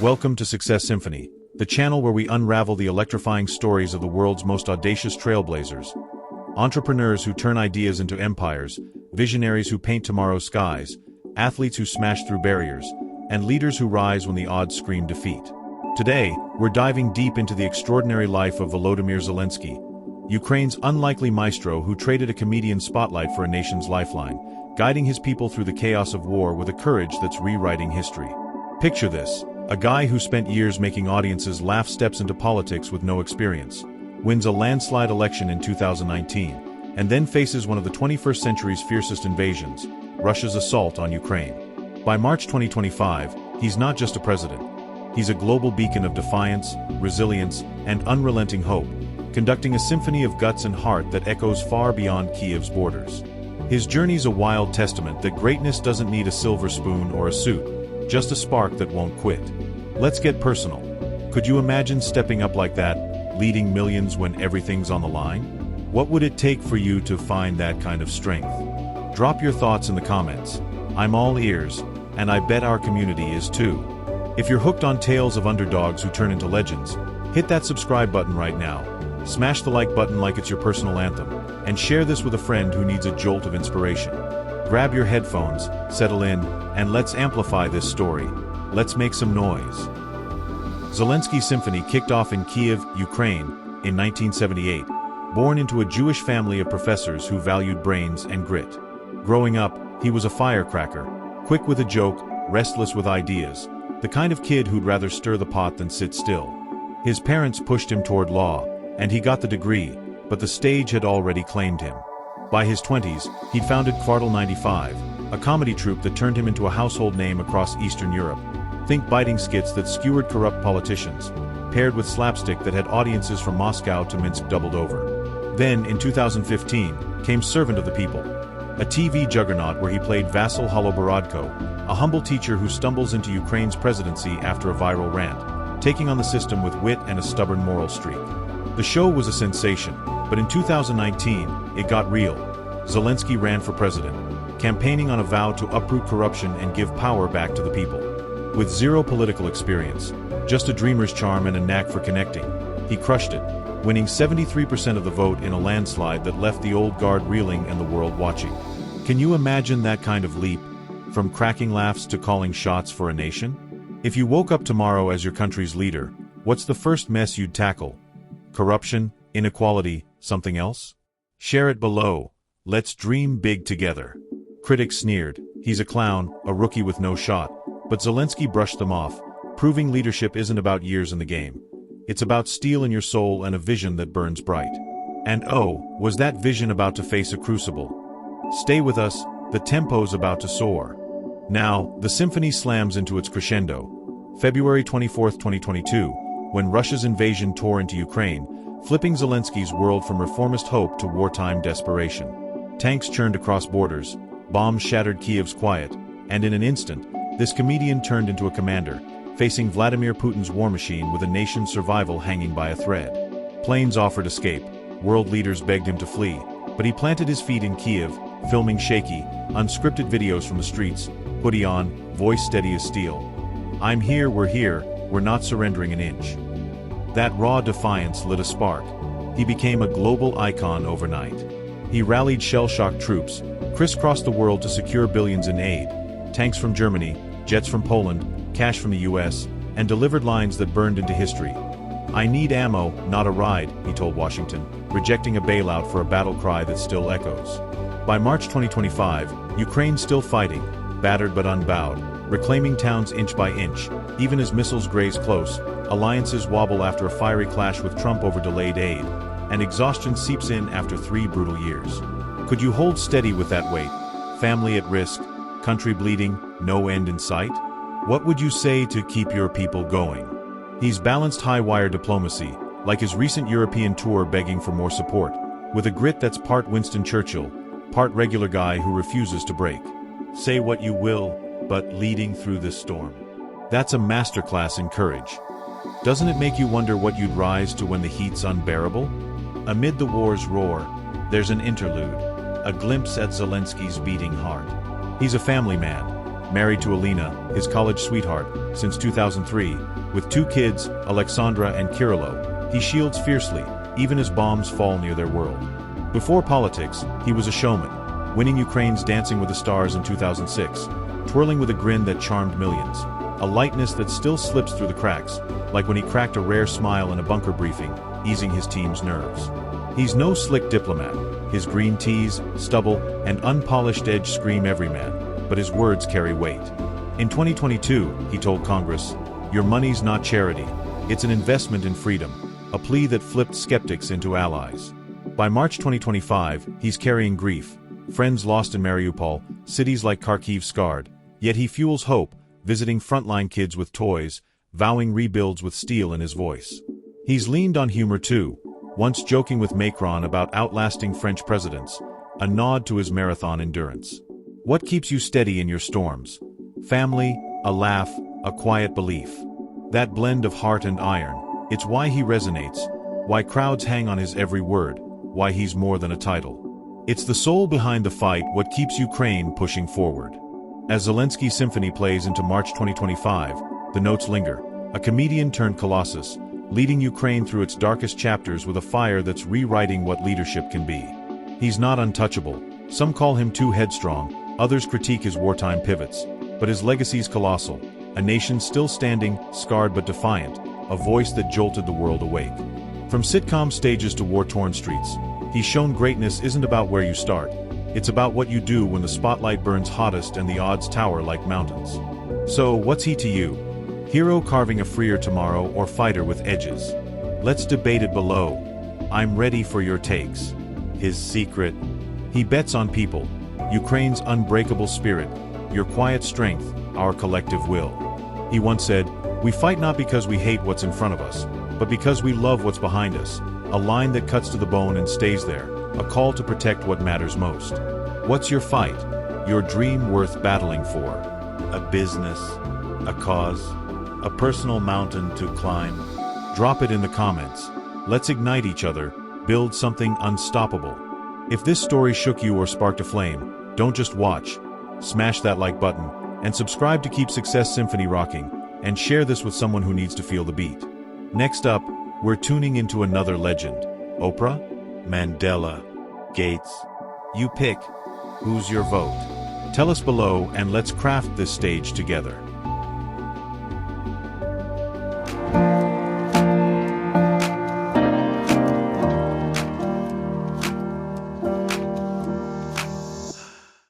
Welcome to Success Symphony, the channel where we unravel the electrifying stories of the world's most audacious trailblazers. Entrepreneurs who turn ideas into empires, visionaries who paint tomorrow's skies, athletes who smash through barriers, and leaders who rise when the odds scream defeat. Today, we're diving deep into the extraordinary life of Volodymyr Zelenskyy, Ukraine's unlikely maestro who traded a comedian spotlight for a nation's lifeline, guiding his people through the chaos of war with a courage that's rewriting history. Picture this. A guy who spent years making audiences laugh steps into politics with no experience, wins a landslide election in 2019, and then faces one of the 21st century's fiercest invasions, Russia's assault on Ukraine. By March 2025, he's not just a president. He's a global beacon of defiance, resilience, and unrelenting hope, conducting a symphony of guts and heart that echoes far beyond Kiev's borders. His journey's a wild testament that greatness doesn't need a silver spoon or a suit, just a spark that won't quit. Let's get personal. Could you imagine stepping up like that, leading millions when everything's on the line? What would it take for you to find that kind of strength? Drop your thoughts in the comments. I'm all ears, and I bet our community is too. If you're hooked on tales of underdogs who turn into legends, hit that subscribe button right now. Smash the like button like it's your personal anthem, and share this with a friend who needs a jolt of inspiration. Grab your headphones, settle in, and let's amplify this story. Let's make some noise. Zelenskyy's Symphony kicked off in Kiev, Ukraine, in 1978, born into a Jewish family of professors who valued brains and grit. Growing up, he was a firecracker, quick with a joke, restless with ideas, the kind of kid who'd rather stir the pot than sit still. His parents pushed him toward law, and he got the degree, but the stage had already claimed him. By his 20s, he'd founded Kvartal 95, a comedy troupe that turned him into a household name across Eastern Europe. Think biting skits that skewered corrupt politicians, paired with slapstick that had audiences from Moscow to Minsk doubled over. Then, in 2015, came Servant of the People, a TV juggernaut where he played Vasyl Holoborodko, a humble teacher who stumbles into Ukraine's presidency after a viral rant, taking on the system with wit and a stubborn moral streak. The show was a sensation, but in 2019, it got real. Zelenskyy ran for president, campaigning on a vow to uproot corruption and give power back to the people. With zero political experience, just a dreamer's charm and a knack for connecting, he crushed it, winning 73% of the vote in a landslide that left the old guard reeling and the world watching. Can you imagine that kind of leap, from cracking laughs to calling shots for a nation? If you woke up tomorrow as your country's leader, what's the first mess you'd tackle? Corruption, inequality, something else? Share it below. Let's dream big together. Critics sneered, he's a clown, a rookie with no shot, but Zelenskyy brushed them off, proving leadership isn't about years in the game. It's about steel in your soul and a vision that burns bright. And oh, was that vision about to face a crucible? Stay with us, the tempo's about to soar. Now, the symphony slams into its crescendo. February 24, 2022, when Russia's invasion tore into Ukraine, flipping Zelenskyy's world from reformist hope to wartime desperation. Tanks churned across borders, bombs shattered Kiev's quiet, and in an instant, this comedian turned into a commander, facing Vladimir Putin's war machine with a nation's survival hanging by a thread. Planes offered escape, world leaders begged him to flee, but he planted his feet in Kiev, filming shaky, unscripted videos from the streets, hoodie on, voice steady as steel. I'm here, we're not surrendering an inch. That raw defiance lit a spark. He became a global icon overnight. He rallied shell-shocked troops, crisscrossed the world to secure billions in aid, tanks from Germany, jets from Poland, cash from the US, and delivered lines that burned into history. I need ammo, not a ride, he told Washington, rejecting a bailout for a battle cry that still echoes. By March 2025, Ukraine's still fighting, battered but unbowed, reclaiming towns inch by inch, even as missiles graze close, alliances wobble after a fiery clash with Trump over delayed aid, and exhaustion seeps in after 3 brutal years. Could you hold steady with that weight? Family at risk, country bleeding, no end in sight? What would you say to keep your people going? He's balanced high-wire diplomacy, like his recent European tour begging for more support, with a grit that's part Winston Churchill, part regular guy who refuses to break. Say what you will, but leading through this storm. That's a masterclass in courage. Doesn't it make you wonder what you'd rise to when the heat's unbearable? Amid the war's roar, there's an interlude, a glimpse at Zelenskyy's beating heart. He's a family man, married to Alina, his college sweetheart, since 2003, with 2 kids, Alexandra and Kirilo. He shields fiercely, even as bombs fall near their world. Before politics, he was a showman, winning Ukraine's Dancing with the Stars in 2006, twirling with a grin that charmed millions, a lightness that still slips through the cracks, like when he cracked a rare smile in a bunker briefing, easing his team's nerves. He's no slick diplomat. His green tees, stubble, and unpolished edge scream everyman, but his words carry weight. In 2022, he told Congress, "Your money's not charity, it's an investment in freedom," a plea that flipped skeptics into allies. By March 2025, he's carrying grief, friends lost in Mariupol, cities like Kharkiv scarred, yet he fuels hope, visiting frontline kids with toys, vowing rebuilds with steel in his voice. He's leaned on humor too, once joking with Macron about outlasting French presidents, a nod to his marathon endurance. What keeps you steady in your storms? Family, a laugh, a quiet belief. That blend of heart and iron, it's why he resonates, why crowds hang on his every word, why he's more than a title. It's the soul behind the fight, what keeps Ukraine pushing forward. As Zelensky's Symphony plays into March 2025, the notes linger, a comedian turned colossus, leading Ukraine through its darkest chapters with a fire that's rewriting what leadership can be. He's not untouchable. Some call him too headstrong, others critique his wartime pivots. But his legacy's colossal, a nation still standing, scarred but defiant, a voice that jolted the world awake. From sitcom stages to war-torn streets, he's shown greatness isn't about where you start. It's about what you do when the spotlight burns hottest and the odds tower like mountains. So, what's he to you? Hero carving a freer tomorrow or fighter with edges? Let's debate it below. I'm ready for your takes. His secret? He bets on people, Ukraine's unbreakable spirit, your quiet strength, our collective will. He once said, "We fight not because we hate what's in front of us, but because we love what's behind us," a line that cuts to the bone and stays there, a call to protect what matters most. What's your fight? Your dream worth battling for? A business? A cause? A personal mountain to climb? Drop it in the comments. Let's ignite each other, build something unstoppable. If this story shook you or sparked a flame, don't just watch. Smash that like button, and subscribe to keep Success Symphony rocking, and share this with someone who needs to feel the beat. Next up, we're tuning into another legend. Oprah? Mandela? Gates? You pick. Who's your vote? Tell us below and let's craft this stage together.